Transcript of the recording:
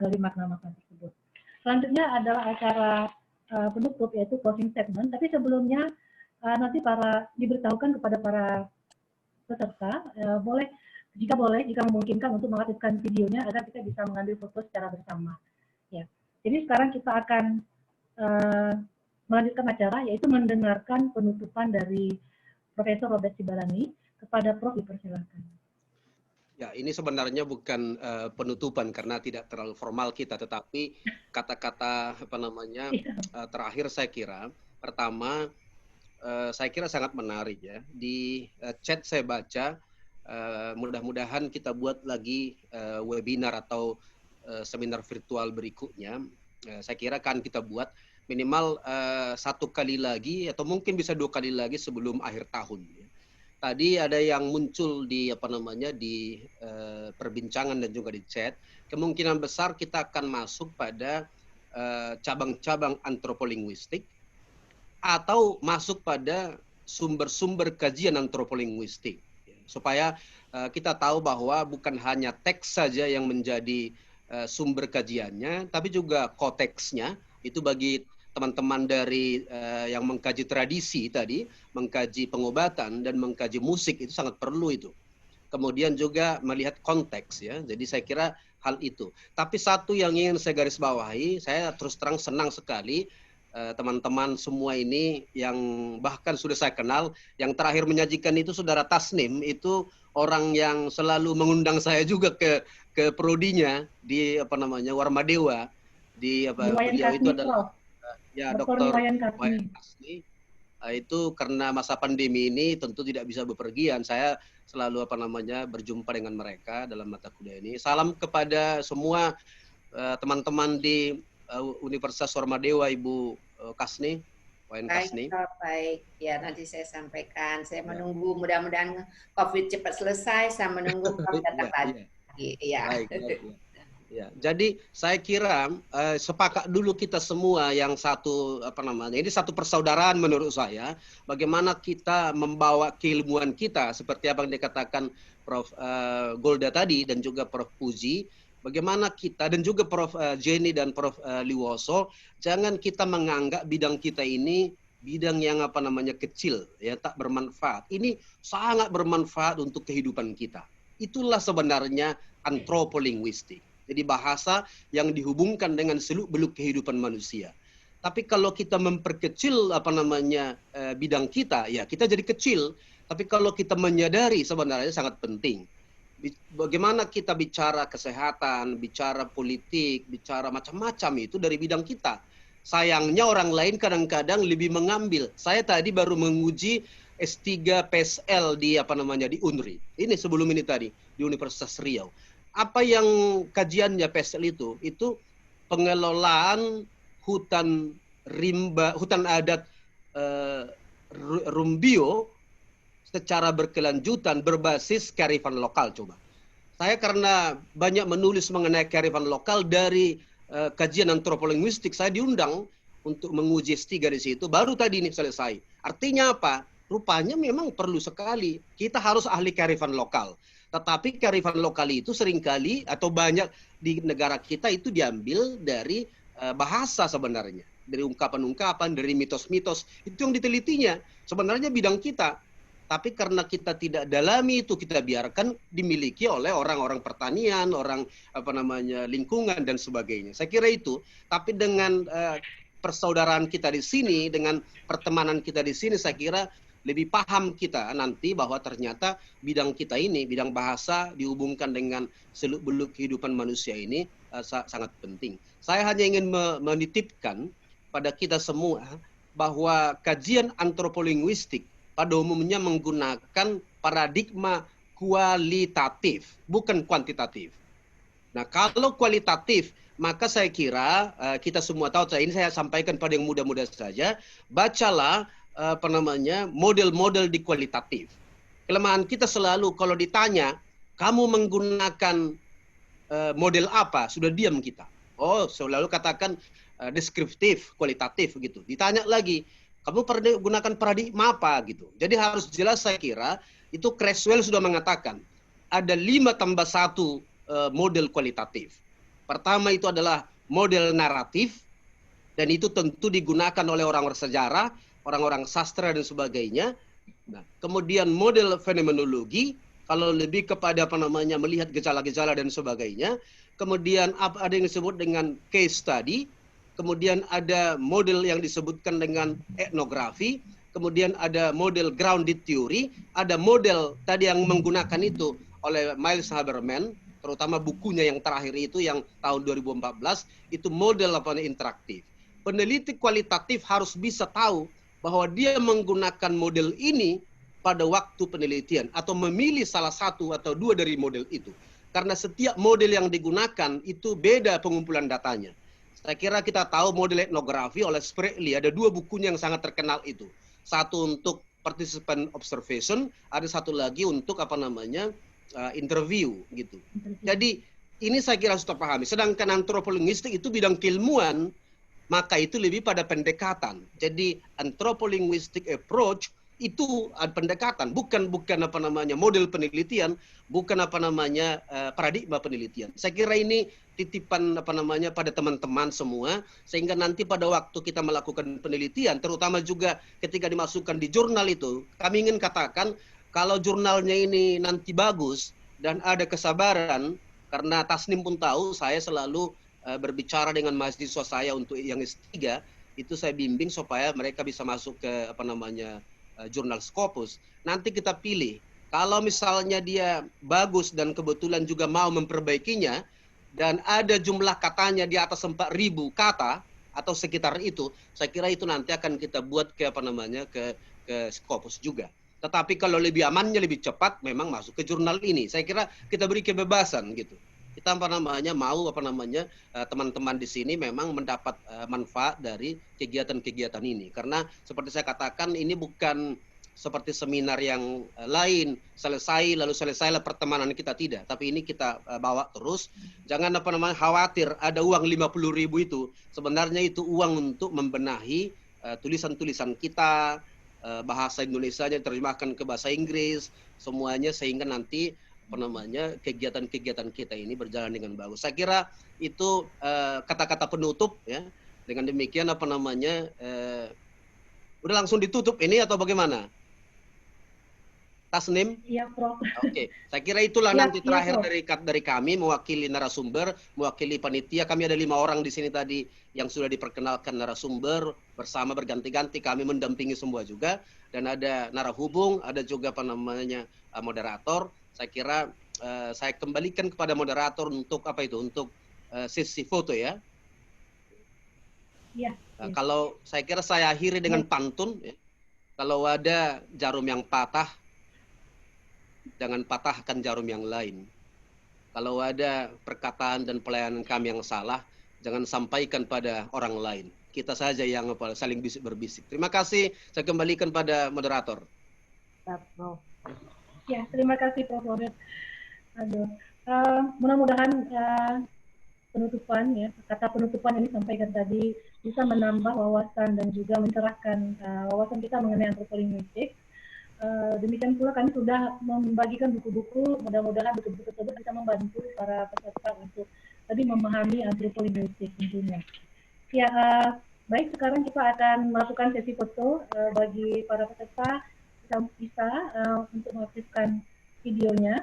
dari makna-makna tersebut. Selanjutnya adalah acara penutup, yaitu closing statement. Tapi sebelumnya nanti diberitahukan kepada para peserta jika memungkinkan untuk mengaktifkan videonya agar kita bisa mengambil foto secara bersama. Ya. Jadi sekarang kita akan melanjutkan acara, yaitu mendengarkan penutupan dari Profesor Robert Sibarani. Kepada Prof dipersilakan. Ya, ini sebenarnya bukan penutupan karena tidak terlalu formal kita, tetapi kata-kata terakhir saya kira pertama saya kira sangat menarik ya. Di chat saya baca mudah-mudahan kita buat lagi webinar atau seminar virtual berikutnya. Saya kira kan kita buat minimal 1 kali lagi atau mungkin bisa 2 kali lagi sebelum akhir tahun. Tadi ada yang muncul di perbincangan dan juga di chat, kemungkinan besar kita akan masuk pada cabang-cabang antropolinguistik atau masuk pada sumber-sumber kajian antropolinguistik, supaya kita tahu bahwa bukan hanya teks saja yang menjadi sumber kajiannya, tapi juga konteksnya. Itu bagi teman-teman dari yang mengkaji tradisi tadi, mengkaji pengobatan dan mengkaji musik, itu sangat perlu itu. Kemudian juga melihat konteks ya. Jadi saya kira hal itu. Tapi satu yang ingin saya garis bawahi, saya terus terang senang sekali teman-teman semua ini yang bahkan sudah saya kenal, yang terakhir menyajikan itu Saudara Tasnim, itu orang yang selalu mengundang saya juga ke prodinya di Warmadewa, beliau itu adalah ya Dr. Wayan Kasni. Itu karena masa pandemi ini tentu tidak bisa bepergian. Saya selalu berjumpa dengan mereka dalam mata kuliah ini. Salam kepada semua teman-teman di Universitas Warmadewa, Ibu Kasni, Wayan Kasni. Baik, ya nanti saya sampaikan. Saya menunggu, mudah-mudahan COVID cepat selesai. Saya menunggu Prof datang lagi. Baik. Ya, jadi saya kira sepakat dulu kita semua yang satu ini satu persaudaraan menurut saya, bagaimana kita membawa keilmuan kita seperti apa yang dikatakan Prof Golda tadi dan juga Prof Puji, bagaimana kita dan juga Prof Jenny dan Prof Liwoso, jangan kita menganggap bidang kita ini bidang yang kecil ya, tak bermanfaat. Ini sangat bermanfaat untuk kehidupan kita. Itulah sebenarnya antropolinguistik. Jadi bahasa yang dihubungkan dengan seluk-beluk kehidupan manusia. Tapi kalau kita memperkecil bidang kita, ya kita jadi kecil. Tapi kalau kita menyadari sebenarnya sangat penting. Bagaimana kita bicara kesehatan, bicara politik, bicara macam-macam itu dari bidang kita. Sayangnya orang lain kadang-kadang lebih mengambil. Saya tadi baru menguji S3 PSL di di UNRI. Ini sebelum ini tadi di Universitas Riau. Apa yang kajiannya PSL itu pengelolaan hutan adat Rumbio secara berkelanjutan berbasis kearifan lokal. Coba saya karena banyak menulis mengenai kearifan lokal dari kajian antropolinguistik, saya diundang untuk menguji S3 di situ, baru tadi ini selesai. Artinya apa? Rupanya memang perlu sekali kita harus ahli kearifan lokal. Tetapi kearifan lokal itu seringkali atau banyak di negara kita itu diambil dari bahasa sebenarnya. Dari ungkapan-ungkapan, dari mitos-mitos. Itu yang ditelitinya. Sebenarnya bidang kita. Tapi karena kita tidak dalami itu, kita biarkan dimiliki oleh orang-orang pertanian, orang lingkungan dan sebagainya. Saya kira itu. Tapi dengan persaudaraan kita di sini, dengan pertemanan kita di sini, saya kira lebih paham kita nanti bahwa ternyata bidang kita ini, bidang bahasa dihubungkan dengan seluk-beluk kehidupan manusia ini sangat penting. Saya hanya ingin menitipkan pada kita semua bahwa kajian antropolinguistik pada umumnya menggunakan paradigma kualitatif, bukan kuantitatif. Nah, kalau kualitatif, maka saya kira kita semua tahu, ini saya sampaikan pada yang muda-muda saja, bacalah model-model di kualitatif. Kelemahan kita selalu kalau ditanya, kamu menggunakan model apa? Sudah diam kita. Oh, selalu katakan deskriptif, kualitatif gitu. Ditanya lagi, kamu gunakan paradigma apa gitu. Jadi harus jelas, saya kira itu Creswell sudah mengatakan ada 5 tambah 1 model kualitatif. Pertama itu adalah model naratif, dan itu tentu digunakan oleh orang-orang sejarah, orang-orang sastra dan sebagainya. Nah, kemudian model fenomenologi, kalau lebih kepada apa namanya melihat gejala-gejala dan sebagainya. Kemudian ada yang disebut dengan case study, kemudian ada model yang disebutkan dengan etnografi, kemudian ada model grounded theory, ada model tadi yang menggunakan itu oleh Miles Haberman, terutama bukunya yang terakhir itu yang tahun 2014, itu model apa interaktif. Peneliti kualitatif harus bisa tahu bahwa dia menggunakan model ini pada waktu penelitian atau memilih salah satu atau dua dari model itu. Karena setiap model yang digunakan itu beda pengumpulan datanya. Saya kira kita tahu model etnografi oleh Spratley, ada dua bukunya yang sangat terkenal itu. Satu untuk participant observation, ada satu lagi untuk apa namanya interview gitu. Jadi ini saya kira sudah pahami. Sedangkan antropolinguistik itu bidang keilmuan, maka itu lebih pada pendekatan. Jadi anthropolinguistic approach itu pendekatan, bukan apa namanya model penelitian, bukan apa namanya paradigma penelitian. Saya kira ini titipan apa namanya pada teman-teman semua, sehingga nanti pada waktu kita melakukan penelitian, terutama juga ketika dimasukkan di jurnal itu, kami ingin katakan kalau jurnalnya ini nanti bagus dan ada kesabaran, karena Tasnim pun tahu saya selalu berbicara dengan mahasiswa saya untuk yang S3, itu saya bimbing supaya mereka bisa masuk ke apa namanya jurnal Scopus. Nanti kita pilih, kalau misalnya dia bagus dan kebetulan juga mau memperbaikinya, dan ada jumlah katanya di atas 4.000 kata atau sekitar itu, saya kira itu nanti akan kita buat ke apa namanya ke Scopus juga. Tetapi kalau lebih amannya, lebih cepat, memang masuk ke jurnal ini. Saya kira kita beri kebebasan gitu. Kita apa namanya mau apa namanya teman-teman di sini memang mendapat manfaat dari kegiatan-kegiatan ini, karena seperti saya katakan ini bukan seperti seminar yang lain lalu selesailah pertemanan kita, tidak, tapi ini kita bawa terus. Jangan apa namanya khawatir ada uang 50.000 itu, sebenarnya itu uang untuk membenahi tulisan-tulisan kita, bahasa Indonesianya terjemahkan ke bahasa Inggris semuanya, sehingga nanti apa namanya kegiatan-kegiatan kita ini berjalan dengan bagus. Saya kira itu kata-kata penutup ya. Dengan demikian apa namanya udah langsung ditutup ini atau bagaimana? Tasnim? Iya, Prof. Oke, saya kira itulah Ya, nanti iya, terakhir Prof. dari kami mewakili narasumber, mewakili panitia. Kami ada 5 orang di sini tadi yang sudah diperkenalkan narasumber, bersama berganti-ganti kami mendampingi semua juga, dan ada narahubung, ada juga apa namanya moderator. Saya kira saya kembalikan kepada moderator untuk apa itu, untuk sesi foto ya. Iya. Kalau saya kira saya akhiri dengan pantun ya. Kalau ada jarum yang patah, jangan patahkan jarum yang lain. Kalau ada perkataan dan pelayanan kami yang salah, jangan sampaikan pada orang lain. Kita saja yang saling bisik berbisik. Terima kasih. Saya kembalikan pada moderator. Ya, terima kasih Prof. Robert. Aduh, mudah-mudahan penutupan ya, kata penutupan ini sampaikan tadi bisa menambah wawasan dan juga mencerahkan wawasan kita mengenai antropolinguistik. Demikian pula kami sudah membagikan buku-buku, mudah-mudahan buku-buku tersebut bisa membantu para peserta untuk tadi memahami antropolinguistik tentunya. Ya, baik, sekarang kita akan melakukan sesi foto bagi para peserta bisa untuk mengaktifkan videonya.